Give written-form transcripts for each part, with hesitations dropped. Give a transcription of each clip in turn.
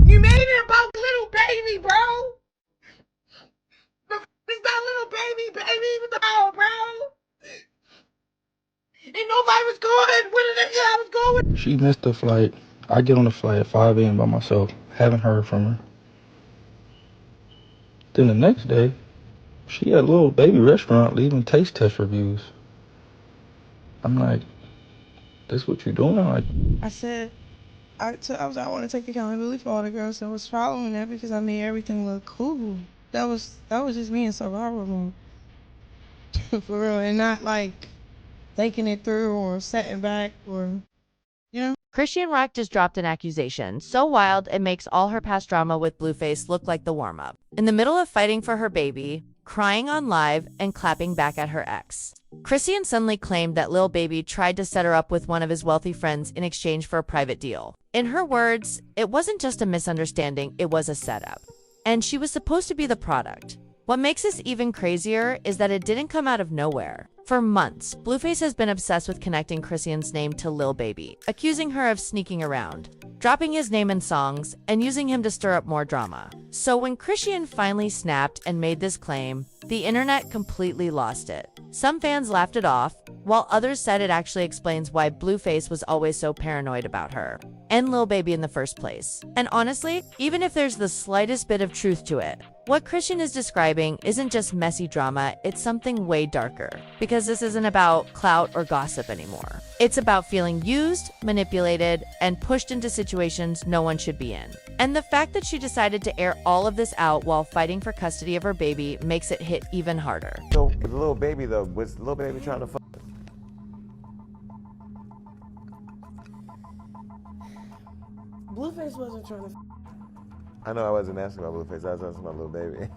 You made it about Lil Baby, bro. It's about Lil Baby, baby. What the hell, bro? Ain't nobody was going. Where the hell I was going? She missed the flight. I get on the flight at 5 a.m. by myself. Haven't heard from her. Then the next day, she at a Lil Baby restaurant leaving taste test reviews. I'm like, this what you doing? Like, I said, I want to take accountability for all the girls that was following that because I made everything look cool. That was just me in survival mode. For real, and not like thinking it through or setting back or, you know. Chrisean Rock just dropped an accusation so wild it makes all her past drama with Blueface look like the warm-up. In the middle of fighting for her baby, crying on live, and clapping back at her ex, Chrisean suddenly claimed that Lil Baby tried to set her up with one of his wealthy friends in exchange for a private deal. In her words, it wasn't just a misunderstanding, it was a setup. And she was supposed to be the product. What makes this even crazier is that it didn't come out of nowhere. For months, Blueface has been obsessed with connecting Chrisean's name to Lil Baby, accusing her of sneaking around, dropping his name in songs, and using him to stir up more drama. So when Chrisean finally snapped and made this claim, the internet completely lost it. Some fans laughed it off, while others said it actually explains why Blueface was always so paranoid about her and Lil Baby in the first place. And honestly, even if there's the slightest bit of truth to it, what Chrisean is describing isn't just messy drama, it's something way darker. Because this isn't about clout or gossip anymore. It's about feeling used, manipulated, and pushed into situations no one should be in. And the fact that she decided to air all of this out while fighting for custody of her baby makes it hit even harder. So, with Lil Baby though, was Lil Baby trying to fuck? Blueface wasn't trying to. I know I wasn't asking about Blueface, I was asking about Lil Baby.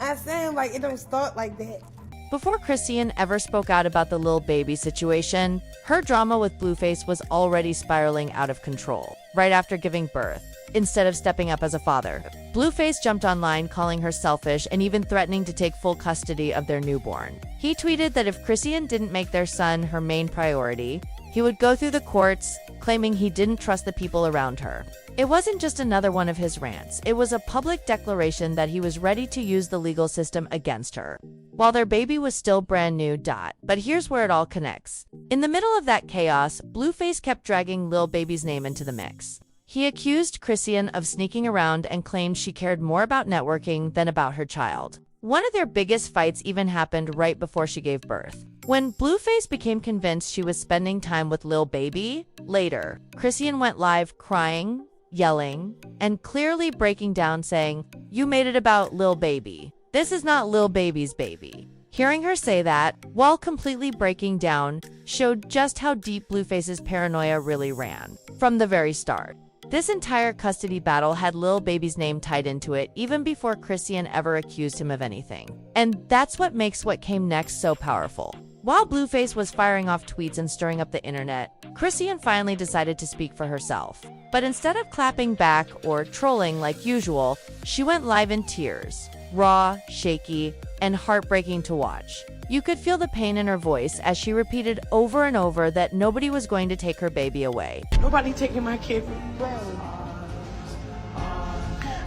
I'm saying, like, it don't start like that. Before Chrisean ever spoke out about the Lil Baby situation, her drama with Blueface was already spiraling out of control. Right after giving birth, instead of stepping up as a father, Blueface jumped online calling her selfish and even threatening to take full custody of their newborn. He tweeted that if Chrisean didn't make their son her main priority, he would go through the courts, claiming he didn't trust the people around her. It wasn't just another one of his rants, it was a public declaration that he was ready to use the legal system against her. While their baby was still brand new. But here's where it all connects. In the middle of that chaos, Blueface kept dragging Lil Baby's name into the mix. He accused Chrisean of sneaking around and claimed she cared more about networking than about her child. One of their biggest fights even happened right before she gave birth. When Blueface became convinced she was spending time with Lil Baby, later, Chrisean went live crying, yelling, and clearly breaking down saying, "You made it about Lil Baby. This is not Lil Baby's baby." Hearing her say that, while completely breaking down, showed just how deep Blueface's paranoia really ran. From the very start. This entire custody battle had Lil Baby's name tied into it even before Chrisean ever accused him of anything. And that's what makes what came next so powerful. While Blueface was firing off tweets and stirring up the internet, Chrisean finally decided to speak for herself. But instead of clapping back or trolling like usual, she went live in tears, raw, shaky, and heartbreaking to watch. You could feel the pain in her voice as she repeated over and over that nobody was going to take her baby away. Nobody taking my kid from me, bro.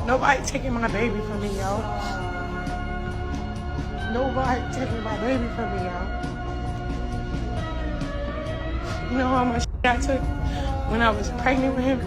Nobody taking my baby from me, yo. Nobody taking my baby from me, yo. You know how much I took when I was pregnant with him?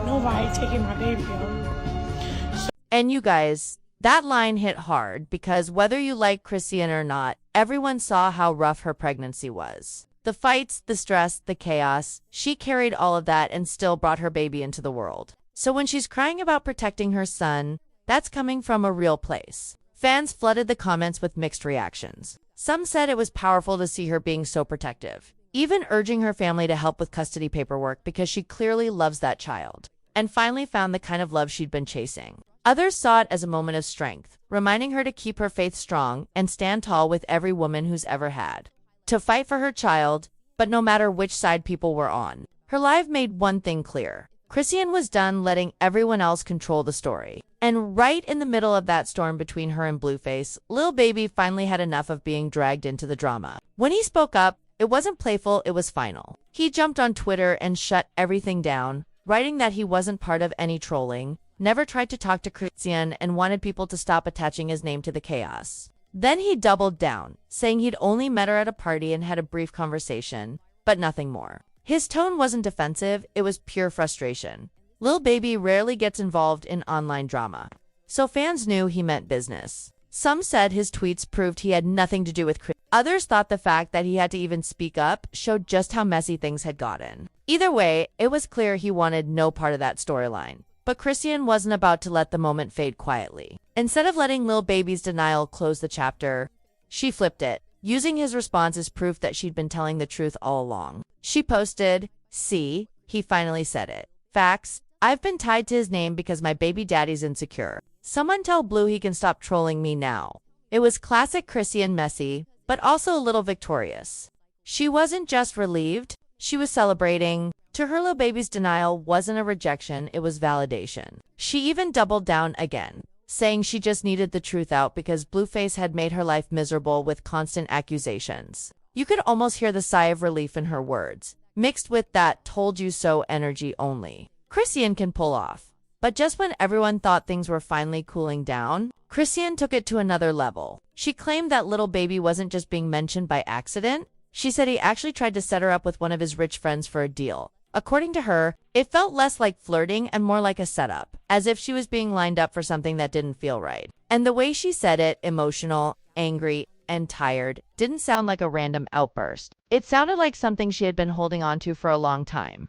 Nobody taking my baby, yo. And you guys, that line hit hard because whether you like Chrisean or not, everyone saw how rough her pregnancy was. The fights, the stress, the chaos, she carried all of that and still brought her baby into the world. So when she's crying about protecting her son, that's coming from a real place. Fans flooded the comments with mixed reactions. Some said it was powerful to see her being so protective, even urging her family to help with custody paperwork because she clearly loves that child, and finally found the kind of love she'd been chasing. Others saw it as a moment of strength, reminding her to keep her faith strong and stand tall with every woman who's ever had. To fight for her child, but no matter which side people were on. Her live made one thing clear. Chrisean was done letting everyone else control the story. And right in the middle of that storm between her and Blueface, Lil Baby finally had enough of being dragged into the drama. When he spoke up, it It wasn't playful, it was final. He jumped on Twitter and shut everything down, writing that he wasn't part of any trolling, never tried to talk to Chrisean, and wanted people to stop attaching his name to the chaos. Then he doubled down, saying he'd only met her at a party and had a brief conversation, but nothing more. His tone wasn't defensive, it was pure frustration. Lil Baby rarely gets involved in online drama, so fans knew he meant business. Some said his tweets proved he had nothing to do with Chrisean. Others thought the fact that he had to even speak up showed just how messy things had gotten. Either way, it was clear he wanted no part of that storyline. But Chrisean wasn't about to let the moment fade quietly. Instead of letting Lil Baby's denial close the chapter, she flipped it, using his response as proof that she'd been telling the truth all along. She posted, "See, he finally said it. Facts, I've been tied to his name because my baby daddy's insecure. Someone tell Blue he can stop trolling me now." It was classic Chrisean messy, but also a little victorious. She wasn't just relieved, she was celebrating. To her, Lil Baby's denial wasn't a rejection, it was validation. She even doubled down again, saying she just needed the truth out because Blueface had made her life miserable with constant accusations. You could almost hear the sigh of relief in her words, mixed with that told you so energy only Chrisean can pull off. But just when everyone thought things were finally cooling down, Chrisean took it to another level. She claimed that Lil Baby wasn't just being mentioned by accident. She said he actually tried to set her up with one of his rich friends for a deal. According to her, it felt less like flirting and more like a setup, as if she was being lined up for something that didn't feel right. And the way she said it, emotional, angry, and tired, didn't sound like a random outburst. It sounded like something she had been holding on to for a long time.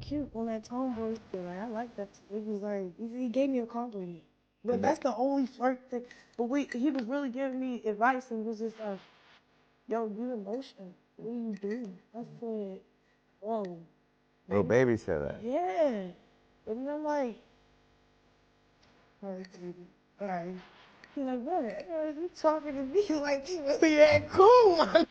Cute when that tone voice did. Like, I like that. It was like he gave me a compliment. But that's the only flirt thing. But he was really giving me advice and was just like, "Yo, you emotional. What do you do?" I said, "Whoa." Lil Baby said that. Yeah. And I'm like, all right, baby. All right. He's like, what? You talking to me like you really that cool, man.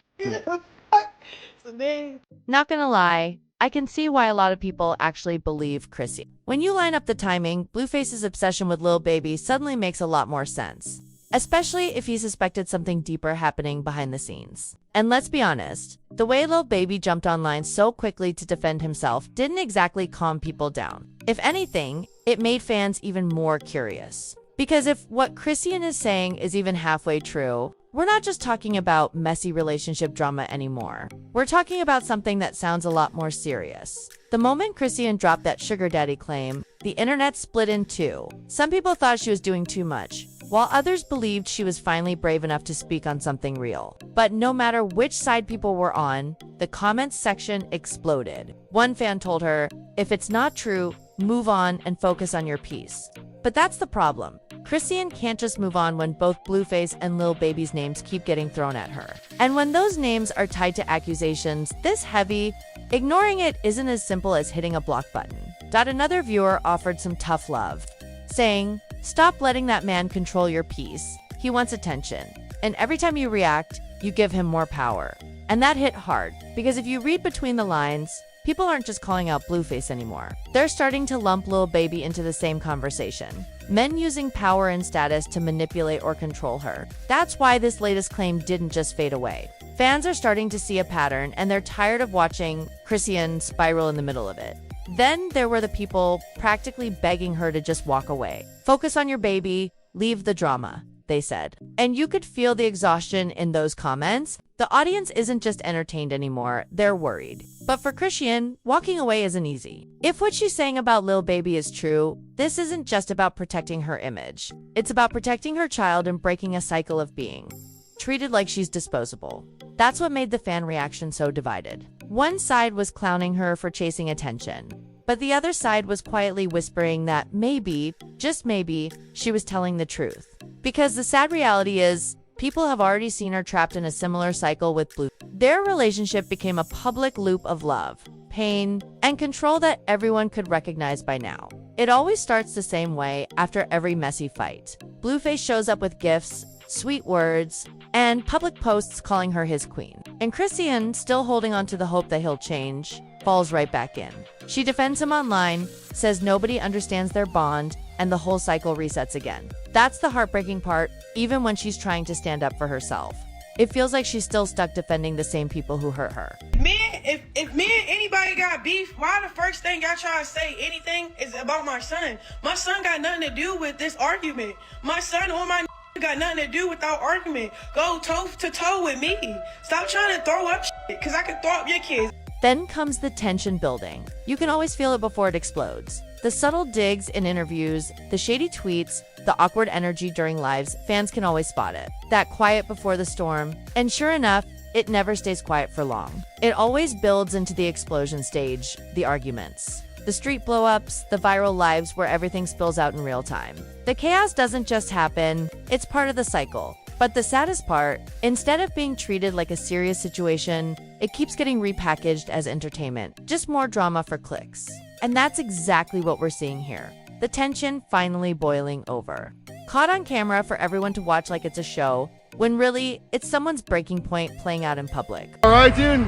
So then, Not gonna lie, I can see why a lot of people actually believe Chrissy. When you line up the timing, Blueface's obsession with Lil Baby suddenly makes a lot more sense. Especially if he suspected something deeper happening behind the scenes. And let's be honest, the way Lil Baby jumped online so quickly to defend himself didn't exactly calm people down. If anything, it made fans even more curious. Because if what Chrisean is saying is even halfway true, we're not just talking about messy relationship drama anymore. We're talking about something that sounds a lot more serious. The moment Chrisean dropped that sugar daddy claim, the internet split in two. Some people thought she was doing too much, while others believed she was finally brave enough to speak on something real. But no matter which side people were on, the comments section exploded. One fan told her, "If it's not true, move on and focus on your peace." But that's the problem. Chrisean can't just move on when both Blueface and Lil Baby's names keep getting thrown at her. And when those names are tied to accusations this heavy, ignoring it isn't as simple as hitting a block button. Another viewer offered some tough love, saying, "Stop letting that man control your peace. He wants attention. And every time you react, you give him more power." And that hit hard, because if you read between the lines, people aren't just calling out Blueface anymore. They're starting to lump Lil Baby into the same conversation. Men using power and status to manipulate or control her. That's why this latest claim didn't just fade away. Fans are starting to see a pattern, and they're tired of watching Chrisean spiral in the middle of it. Then there were the people practically begging her to just walk away. "Focus on your baby, leave the drama," they said. And you could feel the exhaustion in those comments. The audience isn't just entertained anymore, they're worried. But for Chrisean, walking away isn't easy. If what she's saying about Lil Baby is true, this isn't just about protecting her image. It's about protecting her child and breaking a cycle of being treated like she's disposable. That's what made the fan reaction so divided. One side was clowning her for chasing attention, but the other side was quietly whispering that maybe, just maybe, she was telling the truth. Because the sad reality is, people have already seen her trapped in a similar cycle with Blue. Their relationship became a public loop of love, pain, and control that everyone could recognize by now. It always starts the same way after every messy fight. Blueface shows up with gifts, sweet words, and public posts calling her his queen. And Chrisean, still holding on to the hope that he'll change, falls right back in. She defends him online, says nobody understands their bond, and the whole cycle resets again. That's the heartbreaking part, even when she's trying to stand up for herself. It feels like she's still stuck defending the same people who hurt her. Man, if me and anybody got beef, why the first thing y'all try to say anything is about my son? My son got nothing to do with this argument. My son or my got nothing to do with our argument. Go toe to toe with me. Stop trying to throw up shit, cause I can throw up your kids. Then comes the tension building. You can always feel it before it explodes. The subtle digs in interviews, the shady tweets, the awkward energy during lives, fans can always spot it. That quiet before the storm. And sure enough, it never stays quiet for long. It always builds into the explosion stage, the arguments. The street blow-ups, the viral lives where everything spills out in real time. The chaos doesn't just happen, it's part of the cycle. But the saddest part, instead of being treated like a serious situation, it keeps getting repackaged as entertainment, just more drama for clicks. And that's exactly what we're seeing here. The tension finally boiling over. Caught on camera for everyone to watch like it's a show, when really, it's someone's breaking point playing out in public. All right, dude?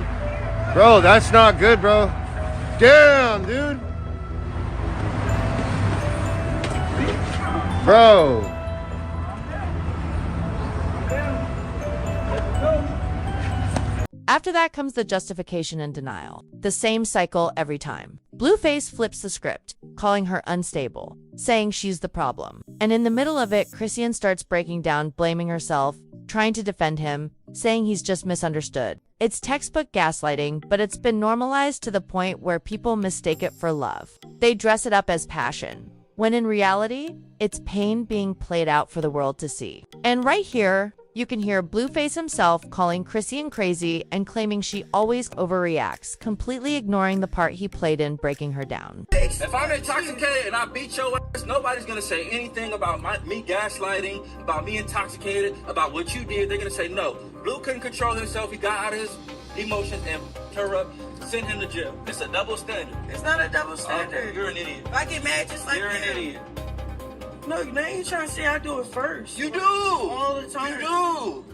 Bro, that's not good, bro. Damn, dude. Bro. After that comes the justification and denial. The same cycle every time. Blueface flips the script, calling her unstable, saying she's the problem. And in the middle of it, Chrisean starts breaking down, blaming herself, trying to defend him, saying he's just misunderstood. It's textbook gaslighting, but it's been normalized to the point where people mistake it for love. They dress it up as passion, when in reality, it's pain being played out for the world to see. And right here, you can hear Blueface himself calling Chrisean crazy and claiming she always overreacts, completely ignoring the part he played in breaking her down. If I'm intoxicated and I beat your ass, nobody's gonna say anything about me gaslighting, about me intoxicated, about what you did. They're gonna say no. Blue couldn't control himself. He got out of his emotions and her up, send him to jail. It's a double standard. It's not a double standard. You're an idiot. If I get mad just like You're that. an idiot. No, now you trying to say I do it first. You do. All the time. You do.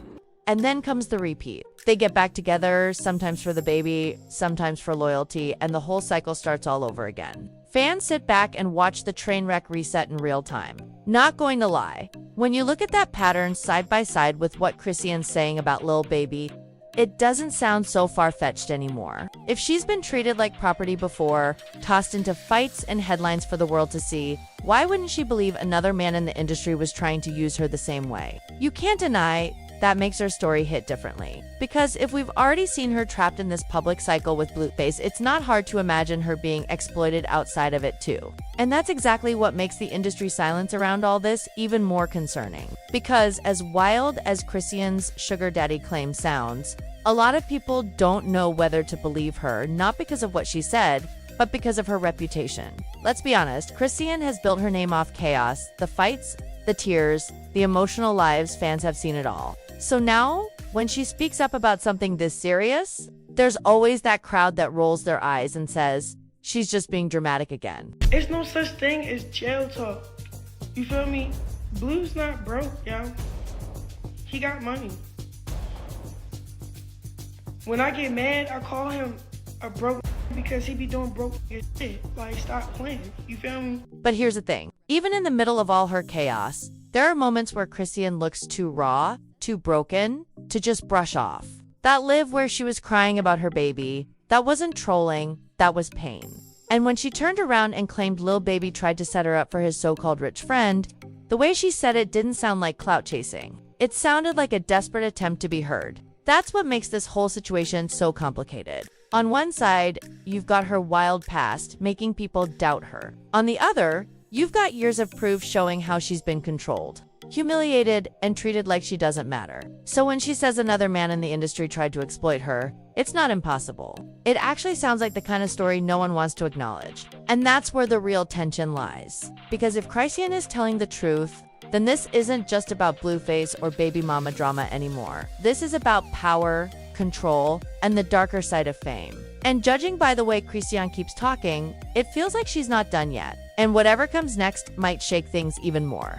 And then comes the repeat. They get back together, sometimes for the baby, sometimes for loyalty, and the whole cycle starts all over again. Fans sit back and watch the train wreck reset in real time. Not going to lie, when you look at that pattern side by side with what Chrisean's saying about Lil Baby, it doesn't sound so far-fetched anymore. If she's been treated like property before, tossed into fights and headlines for the world to see, why wouldn't she believe another man in the industry was trying to use her the same way? You can't deny that makes her story hit differently. Because if we've already seen her trapped in this public cycle with Blueface, it's not hard to imagine her being exploited outside of it too. And that's exactly what makes the industry silence around all this even more concerning. Because as wild as Chrisean's sugar daddy claim sounds, a lot of people don't know whether to believe her, not because of what she said, but because of her reputation. Let's be honest, Chrisean has built her name off chaos, the fights, the tears, the emotional lives. Fans have seen it all. So now, when she speaks up about something this serious, there's always that crowd that rolls their eyes and says, she's just being dramatic again. There's no such thing as jail talk. You feel me? Blue's not broke, yo. He got money. When I get mad, I call him a broke because he be doing broke shit. Like, stop playing. You feel me? But here's the thing. Even in the middle of all her chaos, there are moments where Chrisean looks too raw, too broken, to just brush off. That live where she was crying about her baby, that wasn't trolling, that was pain. And when she turned around and claimed Lil Baby tried to set her up for his so-called rich friend, the way she said it didn't sound like clout chasing. It sounded like a desperate attempt to be heard. That's what makes this whole situation so complicated. On one side, you've got her wild past, making people doubt her. On the other, you've got years of proof showing how she's been controlled, humiliated, and treated like she doesn't matter. So when she says another man in the industry tried to exploit her, it's not impossible. It actually sounds like the kind of story no one wants to acknowledge. And that's where the real tension lies. Because if Chrisean is telling the truth, then this isn't just about Blueface or baby mama drama anymore. This is about power, control, and the darker side of fame. And judging by the way Chrisean keeps talking, it feels like she's not done yet. And whatever comes next might shake things even more.